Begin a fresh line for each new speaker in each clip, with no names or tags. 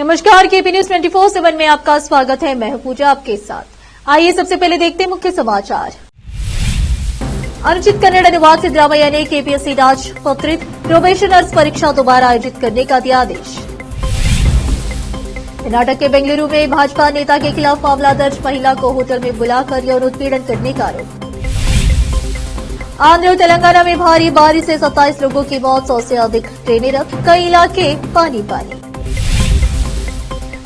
नमस्कार, KP news 24/7 में आपका स्वागत है। मैं हूं पूजा आपके साथ। आइए सबसे पहले देखते हैं मुख्य समाचार। अनुचित कन्नड़ अनुवाद सिद्धरामैया ने केपीएससी राजपत्रित प्रोबेशनर्स परीक्षा दोबारा आयोजित करने का दिया आदेश। कर्नाटक के बेंगलुरु में भाजपा नेता के खिलाफ मामला दर्ज, महिला को होटल में बुलाकर यौन उत्पीड़न करने का आरोप। आंध्र और तेलंगाना में भारी बारिश से 27 लोगों की मौत, 100 से अधिक ट्रेनें रद्द, कई इलाके पानी पानी।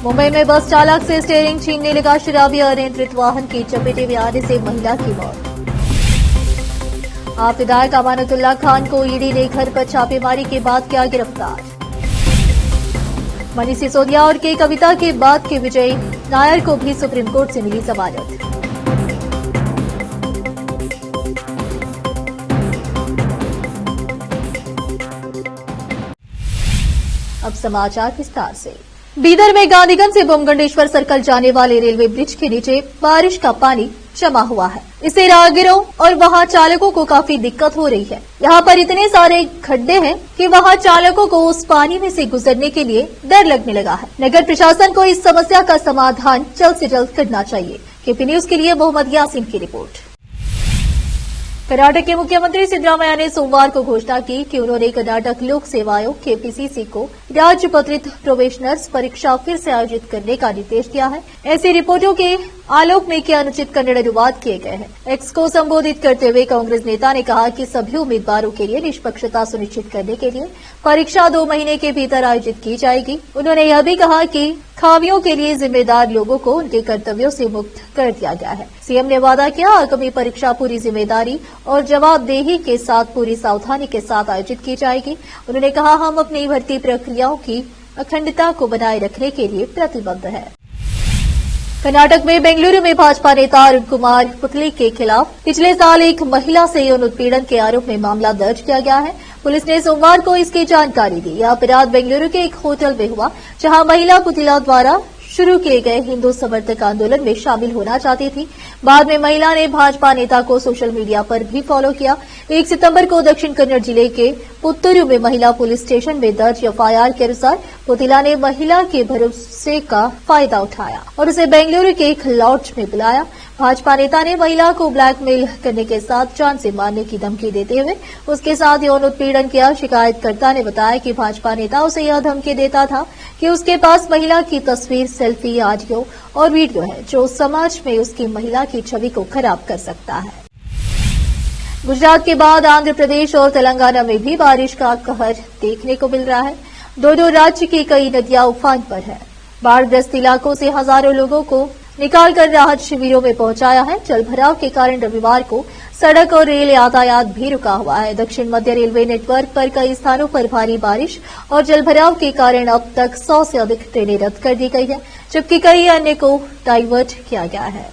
मुंबई में बस चालक से स्टीयरिंग छीनने लगा शराबी, अनियंत्रित वाहन की चपेटे में आने से महिला की मौत। आप विधायक अमानतुल्लाह खान को ईडी ने घर पर छापेमारी के बाद किया गिरफ्तार। मनीष सिसोदिया और के कविता के बाद के विजय नायर को भी सुप्रीम कोर्ट से मिली जमानत। अब समाचार विस्तार से। बीदर में गांधीगंज से बोमगंडेश्वर सर्कल जाने वाले रेलवे ब्रिज के नीचे बारिश का पानी जमा हुआ है। इससे राहगीरों और वाहन चालकों को काफी दिक्कत हो रही है। यहाँ पर इतने सारे खड्डे हैं कि वाहन चालकों को उस पानी में से गुजरने के लिए डर लगने लगा है। नगर प्रशासन को इस समस्या का समाधान जल्द से जल्द करना चाहिए। केपी न्यूज के लिए मोहम्मद यासीन की रिपोर्ट। कर्नाटक के मुख्यमंत्री सिद्धरामैया ने सोमवार को घोषणा की कि उन्होंने कर्नाटक लोक सेवा आयोग केपीसीसी को राज्यपत्रित प्रोबेशनर्स परीक्षा फिर से आयोजित करने का निर्देश दिया है। ऐसी रिपोर्टों के आलोक में के अनुचित कन्नड़ अनुवाद किए गए हैं। एक्स को संबोधित करते हुए कांग्रेस नेता ने कहा कि सभी उम्मीदवारों के लिए निष्पक्षता सुनिश्चित करने के लिए परीक्षा 2 महीने के भीतर आयोजित की जाएगी। उन्होंने यह भी कहा कि खामियों के लिए जिम्मेदार लोगों को उनके कर्तव्यों से मुक्त कर दिया गया है। सीएम ने वादा किया, आगामी परीक्षा पूरी जिम्मेदारी और जवाबदेही के साथ पूरी सावधानी के साथ आयोजित की जाएगी। उन्होंने कहा, हम अपनी भर्ती प्रक्रियाओं की अखंडता को बनाए रखने के लिए प्रतिबद्ध है। कर्नाटक में बेंगलुरु में भाजपा नेता अरुण कुमार पुतली के खिलाफ पिछले साल एक महिला से यौन उत्पीड़न के आरोप में मामला दर्ज किया गया है। पुलिस ने सोमवार को इसकी जानकारी दी। यह अपराध बेंगलुरु के एक होटल में हुआ, जहां महिला पुतला द्वारा शुरू किए गए हिंदू समर्थक आंदोलन में शामिल होना चाहती थी। बाद में महिला ने भाजपा नेता को सोशल मीडिया पर भी फॉलो किया। 1 सितंबर को दक्षिण कन्नड़ जिले के पुत्तूरू में महिला पुलिस स्टेशन में दर्ज एफआईआर के अनुसार पुतला ने महिला के भरोसे का फायदा उठाया और उसे बेंगलुरु के एक लॉज में बुलाया। भाजपा नेता ने महिला को ब्लैकमेल करने के साथ जान से मारने की धमकी देते हुए उसके साथ यौन उत्पीड़न किया। शिकायतकर्ता ने बताया कि भाजपा नेता उसे यह धमकी देता था कि उसके पास महिला की तस्वीर, सेल्फी, ऑडियो और वीडियो है जो समाज में उसकी महिला की छवि को खराब कर सकता है। गुजरात के बाद आंध्र प्रदेश और तेलंगाना में भी बारिश का कहर देखने को मिल रहा है। दोनों राज्य की कई नदियां उफान पर है। बाढ़ग्रस्त इलाकों से हजारों लोगों को निकालकर राहत शिविरों में पहुंचाया है। जलभराव के कारण रविवार को सड़क और रेल यातायात भी रुका हुआ है। दक्षिण मध्य रेलवे नेटवर्क पर कई स्थानों पर भारी बारिश और जलभराव के कारण अब तक 100 से अधिक ट्रेनें रद्द कर दी गई है, जबकि कई अन्य को डाइवर्ट किया गया है।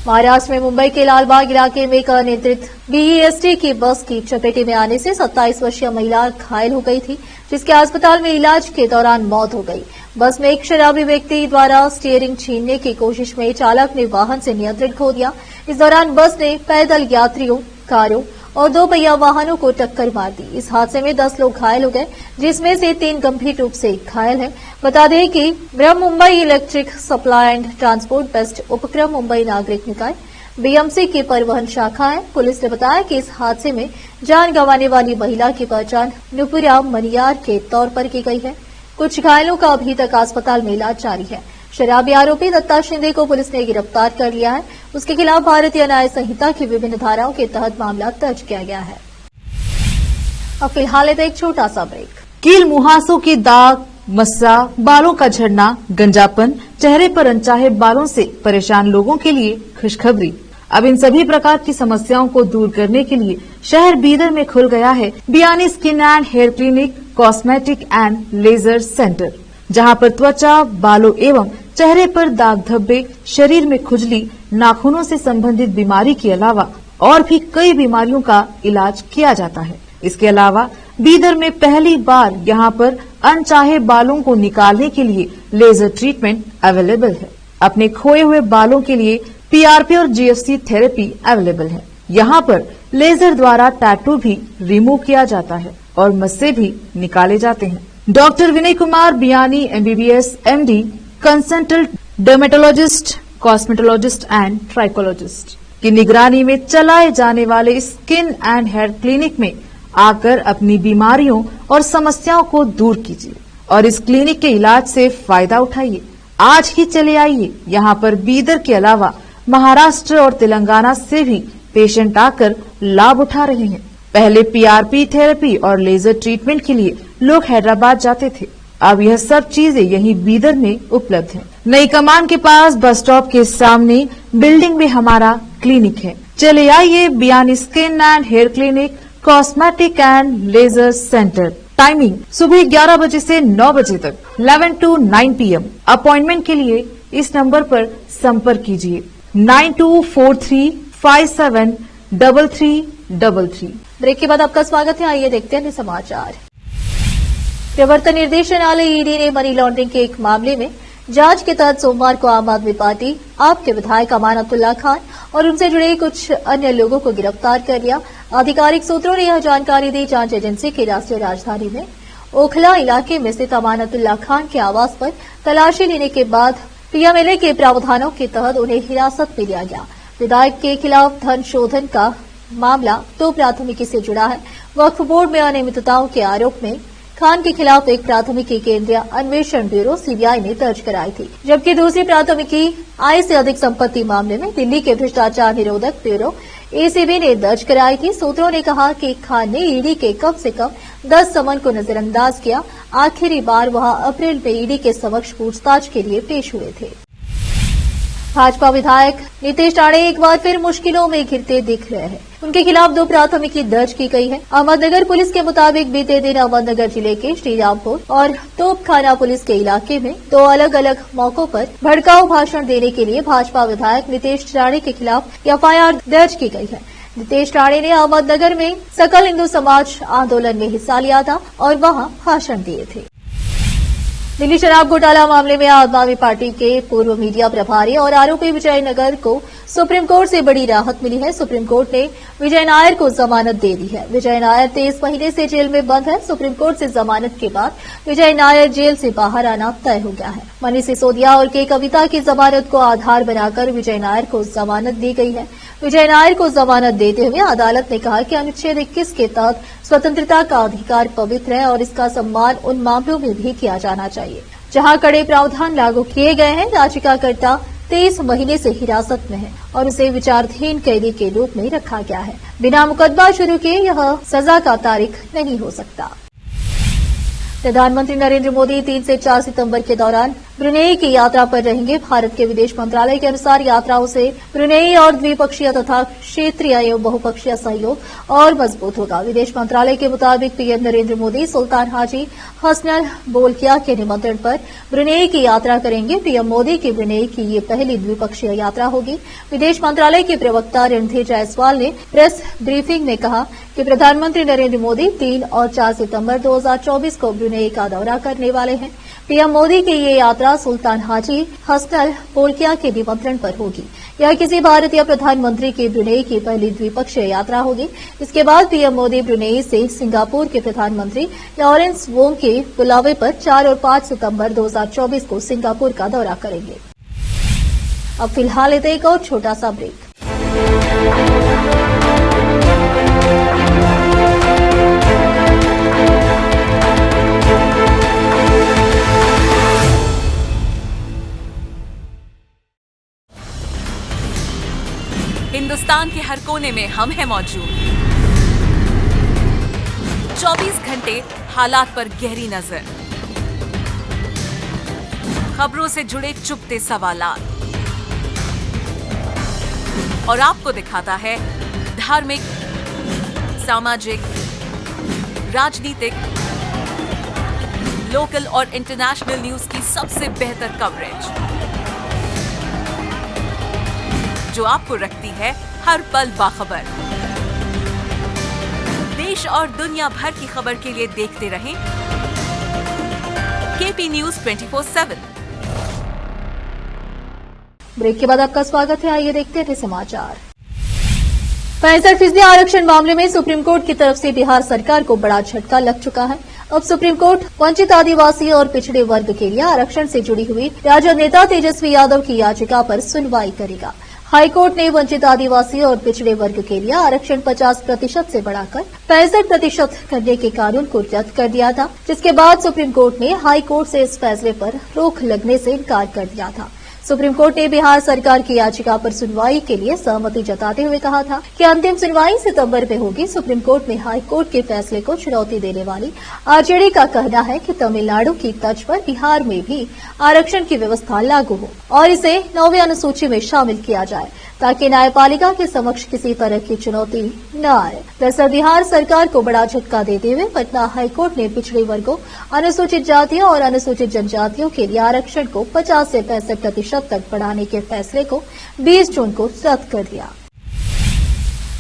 महाराष्ट्र में मुंबई के लालबाग इलाके में एक अनियंत्रित बीईएसटी की बस की चपेटे में आने से 27 वर्षीय महिला घायल हो गई थी, जिसके अस्पताल में इलाज के दौरान मौत हो गई। बस में एक शराबी व्यक्ति द्वारा स्टीयरिंग छीनने की कोशिश में चालक ने वाहन से नियंत्रण खो दिया। इस दौरान बस ने पैदल यात्रियों, कारों और 2 पहिया वाहनों को टक्कर मार दी। इस हादसे में 10 लोग घायल हो गए, जिसमें से 3 गंभीर रूप से घायल हैं। बता दें कि ब्रह्म Mumbai electric supply and transport best उपक्रम मुंबई नागरिक निकाय बीएमसी की परिवहन शाखा है। पुलिस ने बताया कि इस हादसे में जान गंवाने वाली महिला की पहचान नुपुरा मनियार के तौर पर की गई है। कुछ घायलों का अभी तक अस्पताल में इलाज जारी है। शराबी आरोपी दत्ता शिंदे को पुलिस ने गिरफ्तार कर लिया है। उसके खिलाफ भारतीय न्याय संहिता की विभिन्न धाराओं के तहत मामला दर्ज किया गया है। अब फिलहाल एक छोटा सा ब्रेक।
कील मुहासों की दाग, मस्सा, बालों का झड़ना, गंजापन, चेहरे पर अनचाहे बालों से परेशान लोगों के लिए खुशखबरी। अब इन सभी प्रकार की समस्याओं को दूर करने के लिए शहर बीदर में खुल गया है Biyani skin and hair clinic, cosmetic and laser centre, जहां पर त्वचा, बालों एवं चेहरे पर दाग धब्बे, शरीर में खुजली, नाखूनों से संबंधित बीमारी के अलावा और भी कई बीमारियों का इलाज किया जाता है। इसके अलावा बीदर में पहली बार यहां पर अनचाहे बालों को निकालने के लिए लेजर ट्रीटमेंट अवेलेबल है। अपने खोए हुए बालों के लिए पीआरपी और जीएफसी थेरेपी अवेलेबल है। यहाँ पर लेजर द्वारा टैटू भी रिमूव किया जाता है और मस्से भी निकाले जाते हैं। Doctor Vinay Kumar Biyani MBBS MD, consultant dermatologist, cosmetologist and trichologist की निगरानी में चलाए जाने वाले स्किन एंड हेयर क्लिनिक में आकर अपनी बीमारियों और समस्याओं को दूर कीजिए और इस क्लिनिक के इलाज से फायदा उठाइए। आज ही चले आइए। यहाँ पर बीदर के अलावा महाराष्ट्र और तेलंगाना से भी पेशेंट आकर लाभ उठा रहे हैं। पहले PRP थेरेपी और लेजर ट्रीटमेंट के लिए लोग हैदराबाद जाते थे, अब यह सब चीजें यहीं बीदर में उपलब्ध है। नई कमान के पास बस स्टॉप के सामने बिल्डिंग में हमारा क्लिनिक है। चले आइए Biyani skin and hair clinic, cosmetic and laser centre. Timing सुबह 11 बजे से 9 बजे तक, 11 to 9 PM। अपॉइंटमेंट के लिए इस नंबर पर संपर्क कीजिए 9243573333।
ब्रेक के बाद आपका स्वागत है। आइए देखते हैं समाचार। प्रवर्तन निर्देशालय ED ने मनी लॉन्ड्रिंग के एक मामले में जांच के तहत सोमवार को आम आदमी पार्टी आप के विधायक अमानतुल्लाह खान और उनसे जुड़े कुछ अन्य लोगों को गिरफ्तार कर लिया। आधिकारिक सूत्रों ने यह जानकारी दी। जांच एजेंसी की राष्ट्रीय राजधानी में ओखला इलाके में स्थित अमानतुल्लाह खान के आवास पर तलाशी लेने के बाद PMLA के प्रावधानों के तहत उन्हें हिरासत में लिया गया। विधायक के खिलाफ धन शोधन का मामला 2 प्राथमिकी से जुड़ा है। वक्फ बोर्ड में अनियमितताओं के आरोप में खान के खिलाफ एक प्राथमिकी केंद्रीय अन्वेषण ब्यूरो CBI ने दर्ज कराई थी, जबकि दूसरी प्राथमिकी आय से अधिक संपत्ति मामले में दिल्ली के भ्रष्टाचार निरोधक ब्यूरो ACB ने दर्ज कराई थी। सूत्रों ने कहा कि खान ने ED के कम से कम 10 समन को नजरअंदाज किया। आखिरी बार वह अप्रैल में ED के समक्ष पूछताछ के लिए पेश हुए थे। भाजपा विधायक नीतीश राणे एक बार फिर मुश्किलों में घिरते दिख रहे हैं। उनके खिलाफ 2 प्राथमिकी दर्ज की गई है। अहमदनगर पुलिस के मुताबिक बीते दिन अहमदनगर जिले के श्रीरामपुर और तोपखाना पुलिस के इलाके में 2 अलग अलग मौकों पर भड़काऊ भाषण देने के लिए भाजपा विधायक नीतीश राणे के खिलाफ FIR दर्ज की गई है। नीतीश राणे ने अहमदनगर में सकल हिंदू समाज आंदोलन में हिस्सा लिया था और वहां भाषण दिए थे। दिल्ली शराब घोटाला मामले में आम आदमी पार्टी के पूर्व मीडिया प्रभारी और आरोपी विजय नायर को सुप्रीम कोर्ट से बड़ी राहत मिली है। सुप्रीम कोर्ट ने विजय नायर को जमानत दे दी है। विजय नायर 23 महीने से जेल में बंद है। सुप्रीम कोर्ट से जमानत के बाद विजय नायर जेल से बाहर आना तय हो गया है। मनीष सिसोदिया और के कविता की जमानत को आधार बनाकर विजय नायर को जमानत दी गई है। विजय नायर को जमानत देते हुए अदालत ने कहा कि अनुच्छेद 21 के तहत स्वतंत्रता का अधिकार पवित्र है और इसका सम्मान उन मामलों में भी किया जाना चाहिए जहां कड़े प्रावधान लागू किए गए हैं। याचिकाकर्ता 23 महीने से हिरासत में है और उसे विचाराधीन कैदी के रूप में रखा गया है। बिना मुकदमा शुरू किए यह सजा का तारीख नहीं हो सकता। प्रधानमंत्री नरेंद्र मोदी 3 से 4 सितंबर के दौरान ब्रुनेई की यात्रा पर रहेंगे। भारत के विदेश मंत्रालय के अनुसार यात्राओं से ब्रुनेई और द्विपक्षीय तथा क्षेत्रीय एवं बहुपक्षीय सहयोग और मजबूत होगा। विदेश मंत्रालय के मुताबिक PM नरेंद्र मोदी सुल्तान हाजी हसनल बोल्किया के निमंत्रण पर ब्रुनेई की यात्रा करेंगे। PM मोदी की ब्रुनेई की ये पहली द्विपक्षीय यात्रा होगी। विदेश मंत्रालय के प्रवक्ता रणधीर जायसवाल ने प्रेस ब्रीफिंग में कहा कि प्रधानमंत्री नरेंद्र मोदी 3 और 4 सितंबर 2024 को ब्रुनेई का दौरा करने वाले हैं। PM मोदी की ये यात्रा सुल्तान हाजी हसनल बोल्किया के निमंत्रण पर होगी। यह किसी भारतीय प्रधानमंत्री की ब्रुनेई की पहली द्विपक्षीय यात्रा होगी। इसके बाद PM मोदी ब्रुनेई से सिंगापुर के प्रधानमंत्री लॉरेंस वोंग के बुलावे पर 4 और 5 सितंबर 2024 को सिंगापुर का दौरा करेंगे। अब फिलहाल लेते एक और छोटा सा ब्रेक।
हिंदुस्तान के हर कोने में हम हैं मौजूद। 24 घंटे हालात पर गहरी नजर, खबरों से जुड़े चुपते सवालात और आपको दिखाता है धार्मिक, सामाजिक, राजनीतिक, लोकल और इंटरनेशनल न्यूज की सबसे बेहतर कवरेज जो आपको रखती है हर पल बाखबर। देश और दुनिया भर की खबर के लिए देखते रहें KP News 24/7।
ब्रेक के बाद आपका स्वागत है। आइए देखते हैं समाचार। 65% आरक्षण मामले में सुप्रीम कोर्ट की तरफ से बिहार सरकार को बड़ा झटका लग चुका है। अब सुप्रीम कोर्ट वंचित आदिवासी और पिछड़े वर्ग के लिए आरक्षण से जुड़ी हुई राजद नेता तेजस्वी यादव की याचिका पर सुनवाई करेगा। हाईकोर्ट ने वंचित आदिवासी और पिछड़े वर्ग के लिए आरक्षण 50% से बढ़ाकर 65% करने के कानून को रद्द कर दिया था, जिसके बाद सुप्रीम कोर्ट ने हाईकोर्ट से इस फैसले पर रोक लगने से इनकार कर दिया था। सुप्रीम कोर्ट ने बिहार सरकार की याचिका पर सुनवाई के लिए सहमति जताते हुए कहा था कि अंतिम सुनवाई सितंबर में होगी। सुप्रीम कोर्ट में हाई कोर्ट के फैसले को चुनौती देने वाली आरजेडी का कहना है कि तमिलनाडु की तर्ज पर बिहार में भी आरक्षण की व्यवस्था लागू हो और इसे 9वीं अनुसूची में शामिल किया जाए, ताकि न्यायपालिका के समक्ष किसी तरह की चुनौती न आए। दरअसल बिहार सरकार को बड़ा झटका देते हुए पटना हाईकोर्ट ने पिछड़े वर्गों, अनुसूचित जातियों और अनुसूचित जनजातियों के लिए आरक्षण को 50 से 65% तक बढ़ाने के फैसले को 20 जून को रद्द कर दिया।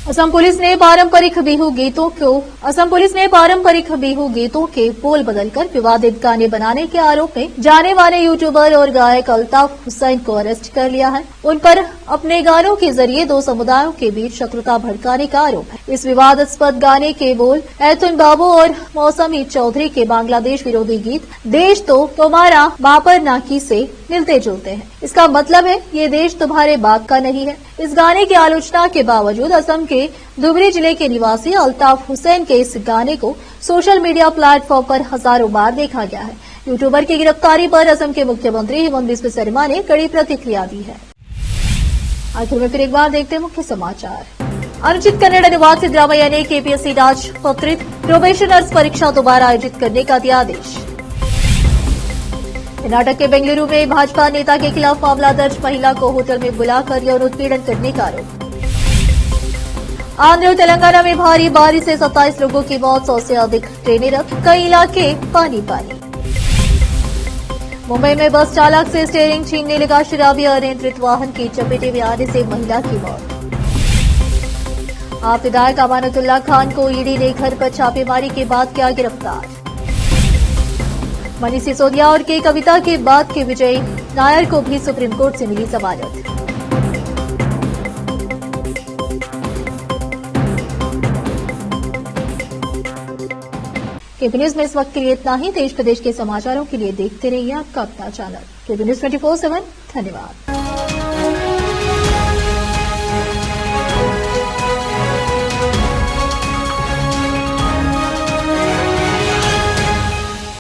असम पुलिस ने पारंपरिक बिहू गीतों के बोल बदलकर विवादित गाने बनाने के आरोप में जाने माने यूट्यूबर और गायक अल्ताफ हुसैन को अरेस्ट कर लिया है। उन पर अपने गानों के जरिए दो समुदायों के बीच शत्रुता भड़काने का आरोप है। इस विवादास्पद गाने के बोल ऐतुन बाबू और मौसमी चौधरी के बांग्लादेश विरोधी गीत देश तो तुम्हारा बापर नाकी से मिलते जुलते हैं। इसका मतलब है ये देश तुम्हारे बाप का नहीं है। इस गाने की आलोचना के बावजूद असम के धुबरी जिले के निवासी अल्ताफ हुसैन के इस गाने को सोशल मीडिया प्लेटफॉर्म पर हजारों बार देखा गया है। यूट्यूबर की गिरफ्तारी पर असम के मुख्यमंत्री हेमंत बिस्वा शर्मा ने कड़ी प्रतिक्रिया दी है। आखिर में फिर एक बार देखते हैं मुख्य समाचार। अनुचित कन्नड़ निवासी ड्रामैया ने केपीएससी राजपत्रित प्रोबेशनर्स परीक्षा दोबारा आयोजित करने का दिया आदेश। कर्नाटक के बेंगलुरु में भाजपा नेता के खिलाफ मामला दर्ज, महिला को होटल में बुलाकर यौन उत्पीड़न करने का आरोप। आंध्र और तेलंगाना में भारी बारिश से 27 लोगों की मौत, 100 से अधिक ट्रेनें रद्द, कई इलाके पानी पानी। मुंबई में बस चालक से स्टीयरिंग छीनने लगा शराबी, अनियंत्रित वाहन की चपेटे में आने से महिला की मौत। आप विधायक अमानतुल्लाह खान को ईडी ने घर पर छापेमारी के बाद किया गिरफ्तार। मनीष सिसोदिया और के कविता के बाद के विजय नायर को भी सुप्रीम कोर्ट से मिली जमानत। केबी न्यूज में इस वक्त के लिए इतना ही। देश प्रदेश के समाचारों के लिए देखते रहिए आपका अपना चैनल केबी न्यूज 24/7। धन्यवाद।